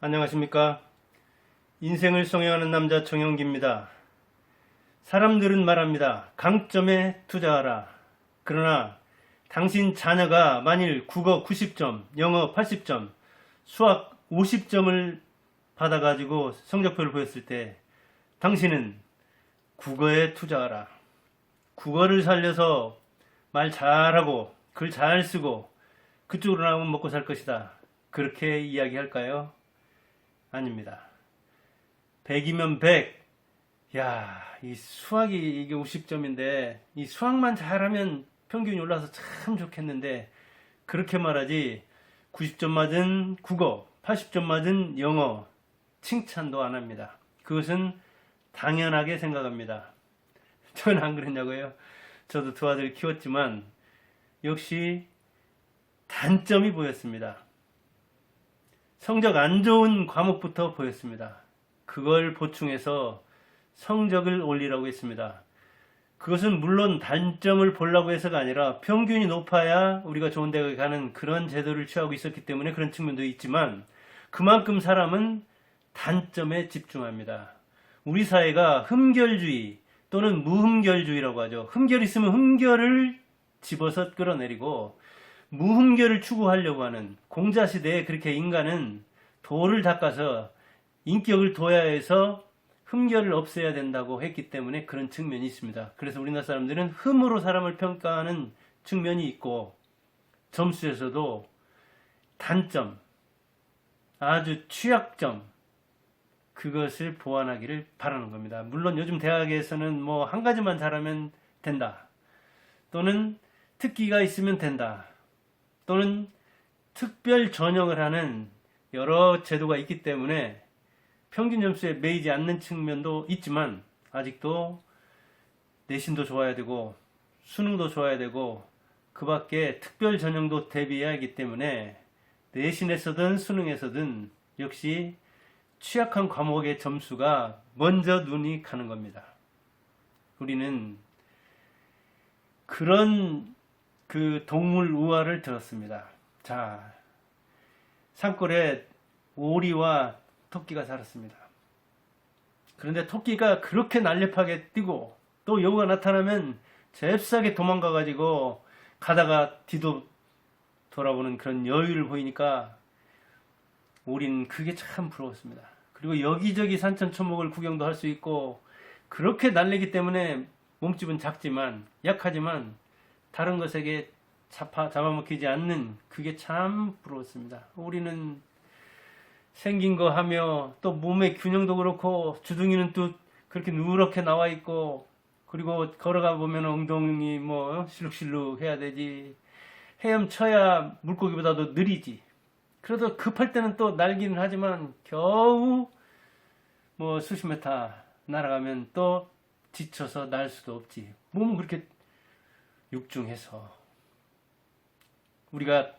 안녕하십니까. 인생을 성행하는 남자 정영기입니다. 사람들은 말합니다. 강점에 투자하라. 그러나 당신 자녀가 만일 국어 90점, 영어 80점, 수학 50점을 받아가지고 성적표를 보였을 때 당신은 국어에 투자하라. 국어를 살려서 말 잘하고 글 잘 쓰고 그쪽으로 나오면 먹고 살 것이다. 그렇게 이야기할까요? 아닙니다. 100이면 100. 야, 이 수학이 이게 50점인데 이 수학만 잘하면 평균이 올라서 참 좋겠는데 그렇게 말하지 90점 맞은 국어, 80점 맞은 영어 칭찬도 안 합니다. 그것은 당연하게 생각합니다. 저는 안 그랬냐고요? 저도 두 아들 키웠지만 역시 단점이 보였습니다. 성적 안 좋은 과목부터 보였습니다. 그걸 보충해서 성적을 올리라고 했습니다. 그것은 물론 단점을 보려고 해서가 아니라 평균이 높아야 우리가 좋은 대학에 가는 그런 제도를 취하고 있었기 때문에 그런 측면도 있지만 그만큼 사람은 단점에 집중합니다. 우리 사회가 흠결주의 또는 무흠결주의라고 하죠. 흠결 있으면 흠결을 집어서 끌어내리고 무흠결을 추구하려고 하는 공자시대에 그렇게 인간은 도를 닦아서 인격을 둬야 해서 흠결을 없애야 된다고 했기 때문에 그런 측면이 있습니다. 그래서 우리나라 사람들은 흠으로 사람을 평가하는 측면이 있고 점수에서도 단점, 아주 취약점 그것을 보완하기를 바라는 겁니다. 물론 요즘 대학에서는 뭐 한 가지만 잘하면 된다. 또는 특기가 있으면 된다. 또는 특별 전형을 하는 여러 제도가 있기 때문에 평균 점수에 매이지 않는 측면도 있지만 아직도 내신도 좋아야 되고 수능도 좋아야 되고 그 밖에 특별 전형도 대비해야 하기 때문에 내신에서든 수능에서든 역시 취약한 과목의 점수가 먼저 눈이 가는 겁니다. 우리는 그런 그 동물 우화를 들었습니다. 자, 산골에 오리와 토끼가 살았습니다. 그런데 토끼가 그렇게 날렵하게 뛰고 또 여우가 나타나면 잽싸게 도망가가지고 가다가 뒤도 돌아보는 그런 여유를 보이니까 오리는 그게 참 부러웠습니다. 그리고 여기저기 산천초목을 구경도 할 수 있고 그렇게 날리기 때문에 몸집은 작지만 약하지만 다른 것에게 잡아먹히지 않는 그게 참 부러웠습니다. 우리는 생긴 거 하며 또 몸의 균형도 그렇고 주둥이는 또 그렇게 누렇게 나와 있고 그리고 걸어가 보면 엉덩이 뭐 실룩실룩 해야 되지. 헤엄쳐야 물고기보다도 느리지. 그래도 급할 때는 또 날기는 하지만 겨우 뭐 수십 메타 날아가면 또 지쳐서 날 수도 없지. 몸은 그렇게 육중해서 우리가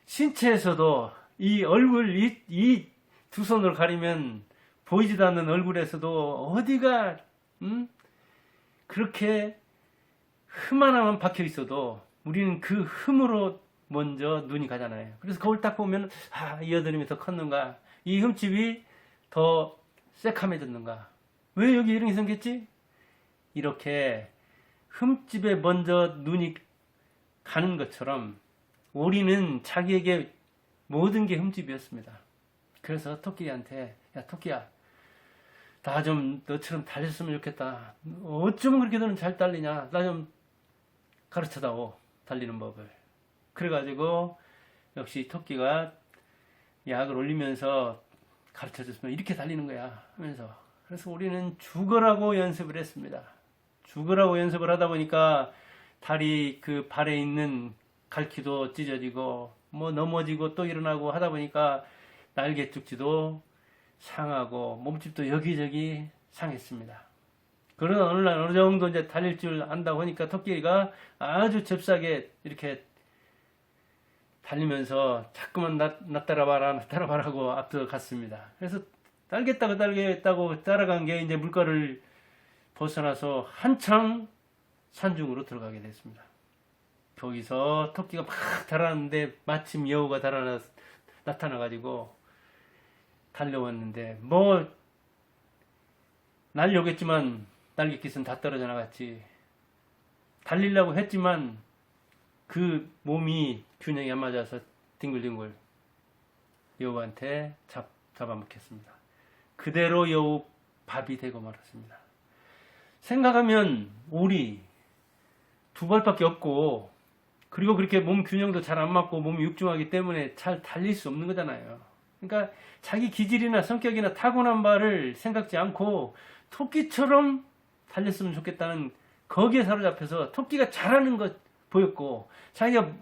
신체에서도 이 얼굴 이 두 손으로 가리면 보이지도 않는 얼굴에서도 어디가 그렇게 흠 하나만 박혀 있어도 우리는 그 흠으로 먼저 눈이 가잖아요. 그래서 거울 딱 보면 이 여드름이 더 컸는가, 이 흠집이 더 새카매졌는가, 왜 여기 이런 게 생겼지? 이렇게 흠집에 먼저 눈이 가는 것처럼 오리는 자기에게 모든 게 흠집이었습니다. 그래서 토끼한테 야 토끼야, 나 좀 너처럼 달렸으면 좋겠다. 어쩌면 그렇게 너는 잘 달리냐? 나 좀 가르쳐다오, 달리는 법을. 그래가지고 역시 토끼가 약을 올리면서 가르쳐줬으면 이렇게 달리는 거야 하면서. 그래서 우리는 죽으라고 연습을 했습니다. 죽으라고 연습을 하다 보니까 다리 그 발에 있는 갈퀴도 찢어지고 뭐 넘어지고 또 일어나고 하다 보니까 날개 쪽지도 상하고 몸집도 여기저기 상했습니다. 그러다 어느 날 어느 정도 이제 달릴 줄 안다고 하니까 토끼가 아주 잽싸게 이렇게 달리면서 자꾸만 나 따라봐라고 앞서 갔습니다. 그래서 딸겠다고 따라간 게 이제 물가를 벗어나서 한창 산중으로 들어가게 됐습니다. 거기서 토끼가 막 달아났는데 마침 여우가 나타나가지고 달려왔는데 뭐 날려오겠지만 날개깃은 다 떨어져 나갔지. 달리려고 했지만 그 몸이 균형이 안 맞아서 뒹굴뒹굴 여우한테 잡아먹혔습니다. 그대로 여우 밥이 되고 말았습니다. 생각하면 오리 두 발밖에 없고, 그리고 그렇게 몸 균형도 잘 안 맞고 몸이 육중하기 때문에 잘 달릴 수 없는 거잖아요. 그러니까 자기 기질이나 성격이나 타고난 바를 생각지 않고 토끼처럼 달렸으면 좋겠다는 거기에 사로잡혀서 토끼가 잘하는 것 보였고, 자기가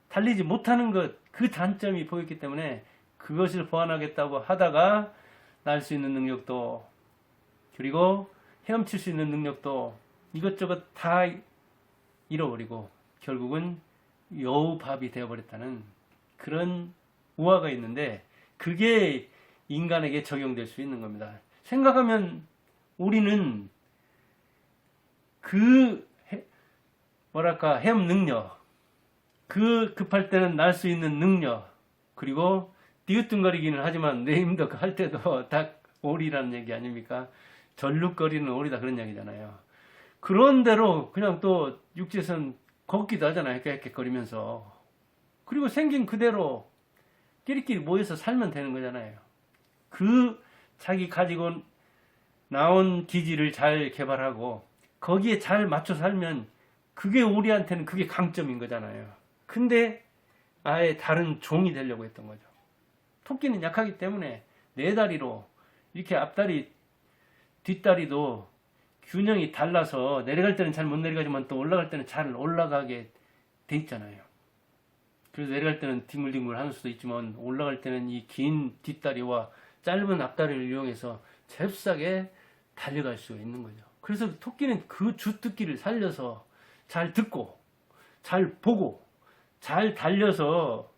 달리지 못하는 것, 그 단점이 보였기 때문에 그것을 보완하겠다고 하다가 날 수 있는 능력도, 그리고 헤엄칠 수 있는 능력도 이것저것 다 잃어버리고 결국은 여우밥이 되어버렸다는 그런 우화가 있는데, 그게 인간에게 적용될 수 있는 겁니다. 생각하면 우리는 그 헤엄 능력, 그 급할 때는 날 수 있는 능력, 그리고 띄우뚱거리기는 하지만 내 힘도 할 때도 다 오리라는 얘기 아닙니까? 절룩거리는 오리다, 그런 얘기잖아요. 그런대로 그냥 또 육지에선 걷기도 하잖아요. 꽥꽥거리면서. 그리고 생긴 그대로 끼리끼리 모여서 살면 되는 거잖아요. 그 자기 가지고 나온 기질을 잘 개발하고 거기에 잘 맞춰 살면 그게 우리한테는 그게 강점인 거잖아요. 근데 아예 다른 종이 되려고 했던 거죠. 토끼는 약하기 때문에 네 다리로 이렇게 앞다리 뒷다리도 균형이 달라서 내려갈 때는 잘 못 내려가지만 또 올라갈 때는 잘 올라가게 돼 있잖아요. 그래서 내려갈 때는 뒹굴뒹굴 하는 수도 있지만 올라갈 때는 이 긴 뒷다리와 짧은 앞다리를 이용해서 잽싸게 달려갈 수가 있는 거죠. 그래서 토끼는 그 주특기를 살려서 잘 듣고 잘 보고 잘 달려서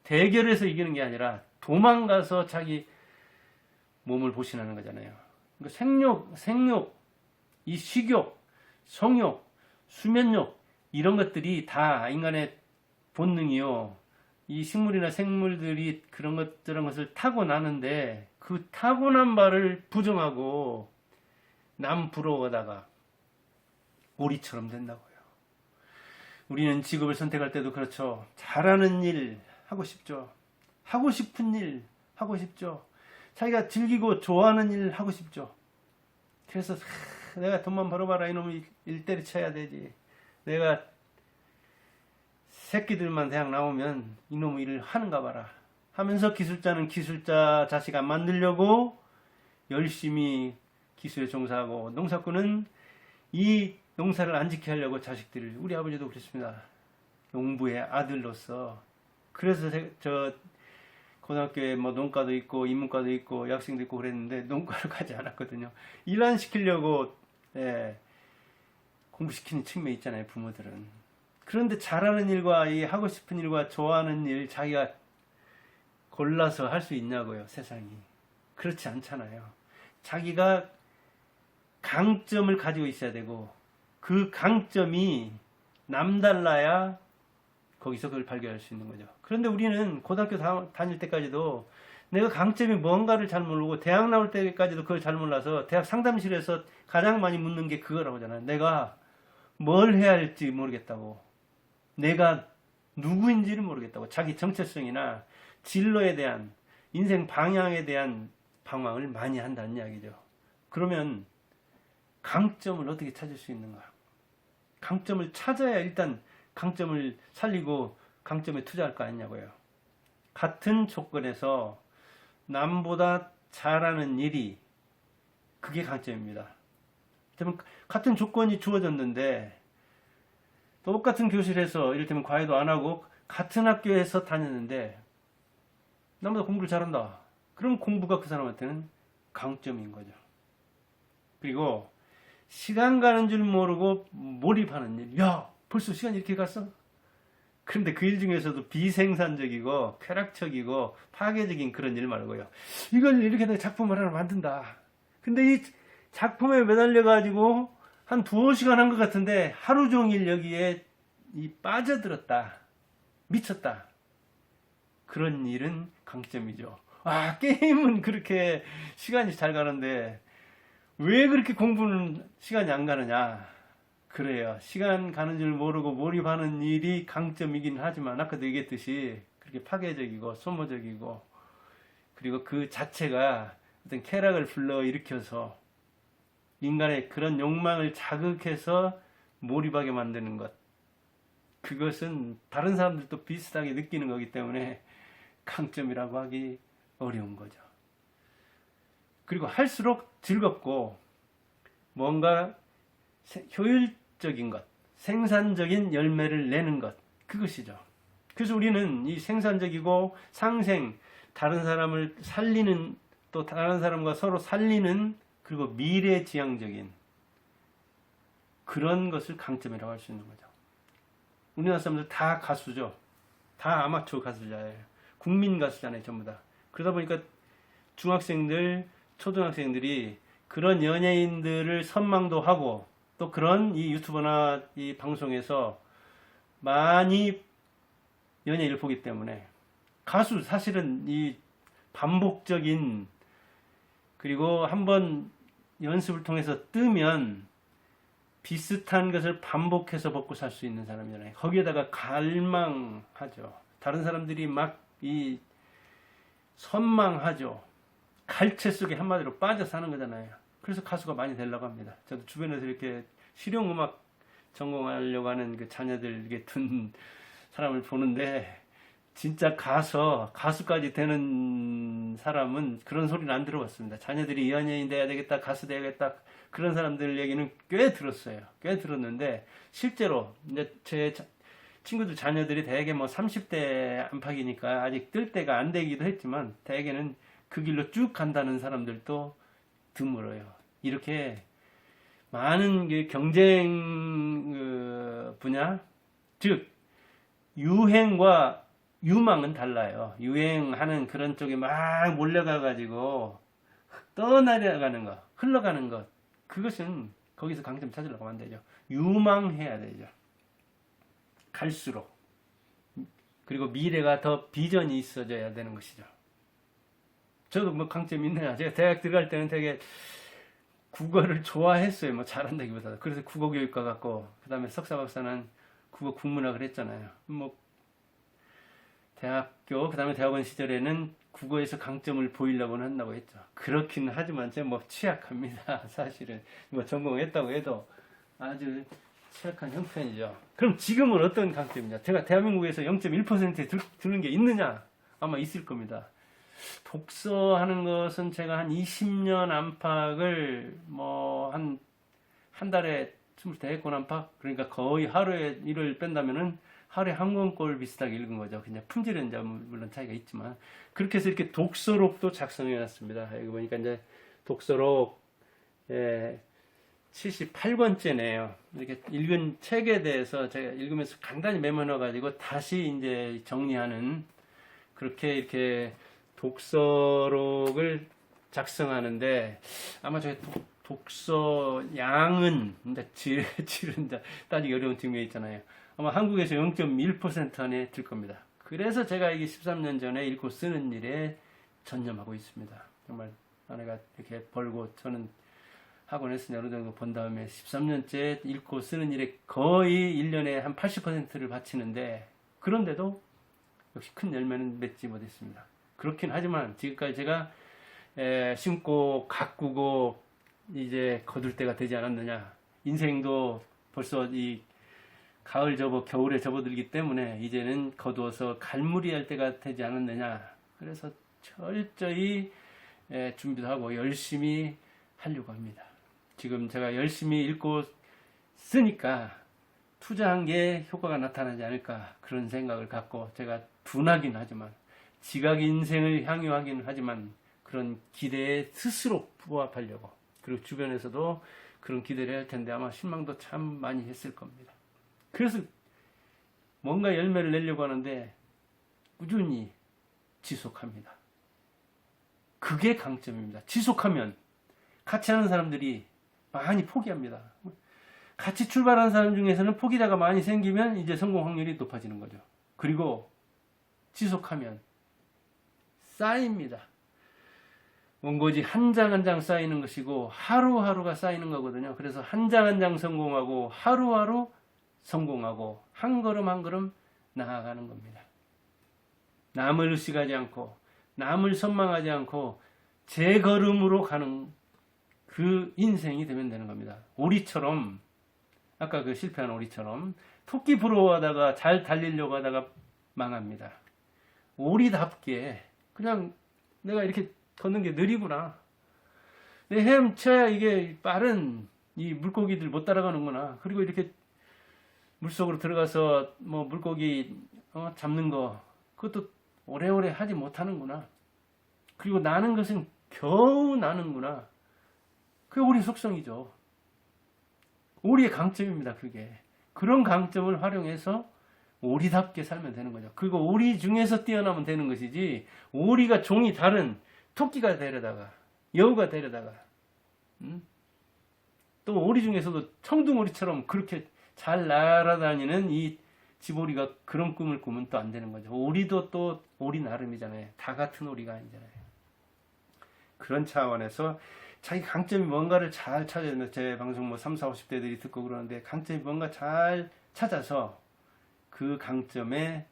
대결해서 이기는 게 아니라 도망가서 자기 몸을 보신하는 거잖아요. 그러니까 생욕, 이 식욕, 성욕, 수면욕, 이런 것들이 다 인간의 본능이요. 이 식물이나 생물들이 저런 것을 타고나는데 그 타고난 바를 부정하고 남 부러워하다가 오리처럼 된다고요. 우리는 직업을 선택할 때도 그렇죠. 잘하는 일 하고 싶죠. 하고 싶은 일 하고 싶죠. 자기가 즐기고 좋아하는 일 하고 싶죠. 그래서 내가 돈만 벌어봐라, 이놈이 일 때려쳐야 되지. 내가 새끼들만 대학 나오면 이놈의 일을 하는가 봐라 하면서 기술자는 기술자 자식 안 만들려고 열심히 기술에 종사하고, 농사꾼은 이 농사를 안 지게 하려고 자식들을, 우리 아버지도 그랬습니다. 농부의 아들로서. 그래서 저 고등학교에 뭐 농과도 있고 인문과도 있고 약생도 있고 그랬는데 농과를 가지 않았거든요. 일 안 시키려고 공부시키는 측면이 있잖아요, 부모들은. 그런데 잘하는 일과 이 하고 싶은 일과 좋아하는 일 자기가 골라서 할 수 있냐고요, 세상이. 그렇지 않잖아요. 자기가 강점을 가지고 있어야 되고 그 강점이 남달라야 거기서 그걸 발견할 수 있는 거죠. 그런데 우리는 고등학교 다닐 때까지도 내가 강점이 뭔가를 잘 모르고 대학 나올 때까지도 그걸 잘 몰라서 대학 상담실에서 가장 많이 묻는 게 그거라고 하잖아요. 내가 뭘 해야 할지 모르겠다고. 내가 누구인지를 모르겠다고. 자기 정체성이나 진로에 대한, 인생 방향에 대한 방황을 많이 한다는 이야기죠. 그러면 강점을 어떻게 찾을 수 있는가? 강점을 찾아야 일단 강점을 살리고 강점에 투자할 거 아니냐고요. 같은 조건에서 남보다 잘하는 일이, 그게 강점입니다. 그러면 같은 조건이 주어졌는데 똑같은 교실에서 이를테면 과외도 안 하고 같은 학교에서 다녔는데 나보다 공부를 잘한다. 그럼 공부가 그 사람한테는 강점인 거죠. 그리고 시간 가는 줄 모르고 몰입하는 일. 야, 벌써 시간이 이렇게 갔어? 그런데 그 일 중에서도 비생산적이고 쾌락적이고 파괴적인 그런 일 말고요. 이걸 이렇게 내가 작품을 하나 만든다. 근데 이 작품에 매달려가지고 한 2-5시간 한 것 같은데 하루 종일 여기에 빠져들었다. 미쳤다. 그런 일은 강점이죠. 아, 게임은 그렇게 시간이 잘 가는데 왜 그렇게 공부는 시간이 안 가느냐. 그래요. 시간 가는 줄 모르고 몰입하는 일이 강점이긴 하지만 아까도 얘기했듯이 그렇게 파괴적이고 소모적이고 그리고 그 자체가 어떤 쾌락을 불러일으켜서 인간의 그런 욕망을 자극해서 몰입하게 만드는 것. 그것은 다른 사람들도 비슷하게 느끼는 거기 때문에 강점이라고 하기 어려운 거죠. 그리고 할수록 즐겁고 뭔가 효율적인 것, 생산적인 열매를 내는 것, 그것이죠. 그래서 우리는 이 생산적이고 상생, 다른 사람을 살리는, 또 다른 사람과 서로 살리는, 그리고 미래지향적인 그런 것을 강점이라고 할 수 있는 거죠. 우리나라 사람들 다 가수죠. 다 아마추어 가수자예요. 국민 가수잖아요, 전부 다. 그러다 보니까 중학생들, 초등학생들이 그런 연예인들을 선망도 하고 또 그런 이 유튜버나 이 방송에서 많이 연예인을 보기 때문에 가수 사실은 이 반복적인 그리고 한번 연습을 통해서 뜨면 비슷한 것을 반복해서 먹고 살 수 있는 사람이잖아요. 거기에다가 갈망하죠. 다른 사람들이 막 이 선망하죠. 갈채 속에 한마디로 빠져 사는 거잖아요. 그래서 가수가 많이 되려고 합니다. 저도 주변에서 이렇게 실용음악 전공하려고 하는 그 자녀들에게 둔 사람을 보는데 진짜 가수까지 되는 사람은 그런 소리는 안 들어봤습니다. 자녀들이 연예인 돼야 되겠다, 가수 돼야겠다 그런 사람들 얘기는 꽤 들었어요. 꽤 들었는데 실제로 이제 제 친구들 자녀들이 대개 뭐 30대 안팎이니까 아직 뜰 때가 안 되기도 했지만 대개는 그 길로 쭉 간다는 사람들도 드물어요. 이렇게 많은 경쟁 분야, 즉 유행과 유망은 달라요. 유행하는 그런 쪽에 막 몰려가가지고 떠나려가는 것, 흘러가는 것, 그것은 거기서 강점 찾으려고 하면 안 되죠. 유망해야 되죠. 갈수록. 그리고 미래가 더 비전이 있어져야 되는 것이죠. 저도 뭐 강점이 있네요. 제가 대학 들어갈 때는 되게 국어를 좋아했어요. 뭐 잘한다기보다. 그래서 국어교육과 갔고, 그 다음에 석사 박사는 국어 국문학을 했잖아요. 뭐 대학교, 그 다음에 대학원 시절에는 국어에서 강점을 보이려고는 한다고 했죠. 그렇긴 하지만 제가 뭐 취약합니다. 사실은 뭐 전공했다고 해도 아주 취약한 형편이죠. 그럼 지금은 어떤 강점이냐? 제가 대한민국에서 0.1%에 드는 게 있느냐? 아마 있을 겁니다. 독서하는 것은 제가 한 20년 안팎을 뭐 한 달에 24권 안팎, 그러니까 거의 하루에 일을 뺀다면은 하루에 한 권꼴 비슷하게 읽은 거죠. 그냥 품질은 이제 물론 차이가 있지만 그렇게 해서 이렇게 독서록도 작성해 놨습니다. 여기 보니까 이제 독서록 78권째네요. 이렇게 읽은 책에 대해서 제가 읽으면서 간단히 메모해 가지고 다시 이제 정리하는 그렇게 이렇게 독서록을 작성하는데 아마 저희 독서 양은 질은 따지기 어려운 측면이 있잖아요. 아마 한국에서 0.1% 안에 들 겁니다. 그래서 제가 이게 13년 전에 읽고 쓰는 일에 전념하고 있습니다. 정말 아내가 이렇게 벌고 저는 학원에서 어느 정도 본 다음에 13년째 읽고 쓰는 일에 거의 1년에 한 80%를 바치는데 그런데도 역시 큰 열매는 맺지 못했습니다. 그렇긴 하지만 지금까지 제가 심고 가꾸고 이제 거둘 때가 되지 않았느냐. 인생도 벌써 이 가을 접어 겨울에 접어들기 때문에 이제는 거두어서 갈무리할 때가 되지 않았느냐. 그래서 철저히 준비도 하고 열심히 하려고 합니다. 지금 제가 열심히 읽고 쓰니까 투자한 게 효과가 나타나지 않을까 그런 생각을 갖고 제가 둔하긴 하지만 지각 인생을 향유하긴 하지만 그런 기대에 스스로 부합하려고 그리고 주변에서도 그런 기대를 할 텐데 아마 실망도 참 많이 했을 겁니다. 그래서 뭔가 열매를 내려고 하는데 꾸준히 지속합니다. 그게 강점입니다. 지속하면 같이 하는 사람들이 많이 포기합니다. 같이 출발하는 사람 중에서는 포기자가 많이 생기면 이제 성공 확률이 높아지는 거죠. 그리고 지속하면 쌓입니다. 원고지 한 장 한 장 쌓이는 것이고 하루하루가 쌓이는 거거든요. 그래서 한 장 한 장 성공하고 하루하루 성공하고 한 걸음 한 걸음 나아가는 겁니다. 남을 의식하지 않고 남을 선망하지 않고 제 걸음으로 가는 그 인생이 되면 되는 겁니다. 오리처럼, 아까 그 실패한 오리처럼 토끼 부러워하다가 잘 달리려고 하다가 망합니다. 오리답게 그냥 내가 이렇게 걷는 게 느리구나, 내 헤엄쳐야 이게 빠른 이 물고기들 못 따라가는구나, 그리고 이렇게 물속으로 들어가서 뭐 물고기 잡는 거 그것도 오래오래 하지 못하는구나, 그리고 나는 것은 겨우 나는구나. 그게 오리 속성이죠. 오리의 강점입니다. 그게 그런 강점을 활용해서 오리답게 살면 되는 거죠. 그리고 오리 중에서 뛰어나면 되는 것이지, 오리가 종이 다른 토끼가 되려다가 여우가 되려다가 또 오리 중에서도 청둥오리처럼 그렇게 잘 날아다니는 이 집오리가 그런 꿈을 꾸면 또 안 되는 거죠. 오리도 또 오리 나름이잖아요. 다 같은 오리가 아니잖아요. 그런 차원에서 자기 강점이 뭔가를 잘 찾아야 됩니다. 제 방송 뭐 30, 40대들이 듣고 그러는데 강점이 뭔가 잘 찾아서 그 강점에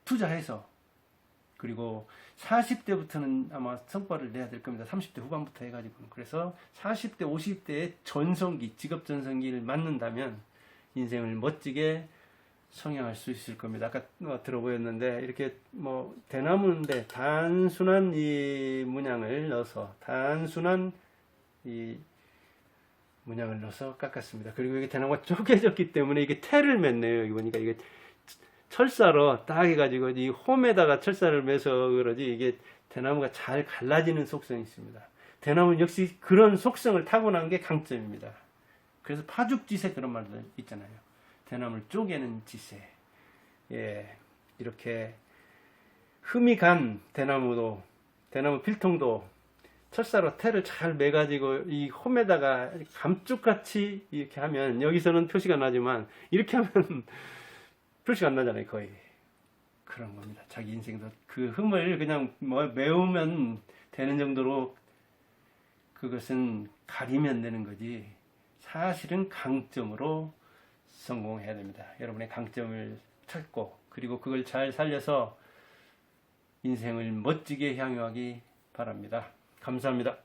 투자해서, 그리고 40대부터는 아마 성과를 내야 될 겁니다. 30대 후반부터 해가지고. 그래서 40대, 50대의 전성기, 직업 전성기를 맞는다면 인생을 멋지게 성형할 수 있을 겁니다. 아까 들어보였는데 이렇게 뭐 대나무인데 단순한 이 문양을 넣어서, 단순한 이 문양을 넣어서 깎았습니다. 그리고 이게 대나무가 쪼개졌기 때문에 이게 태를 맸네요. 여기 보니까 이게 철사로 딱 해가지고 이 홈에다가 철사를 매서 그러지, 이게 대나무가 잘 갈라지는 속성이 있습니다. 대나무는 역시 그런 속성을 타고난 게 강점입니다. 그래서 파죽지세 그런 말도 있잖아요. 대나무를 쪼개는 지세. 예, 이렇게 흠이 간 대나무도, 대나무 필통도 철사로 태를 잘 매가지고 이 홈에다가 감쪽같이 이렇게 하면, 여기서는 표시가 나지만 이렇게 하면 표시가 안 나잖아요. 거의 그런 겁니다. 자기 인생도 그 흠을 그냥 뭐 메우면 되는 정도로 그것은 가리면 되는 거지, 사실은 강점으로 성공해야 됩니다. 여러분의 강점을 찾고, 그리고 그걸 잘 살려서 인생을 멋지게 향유하기 바랍니다. 감사합니다.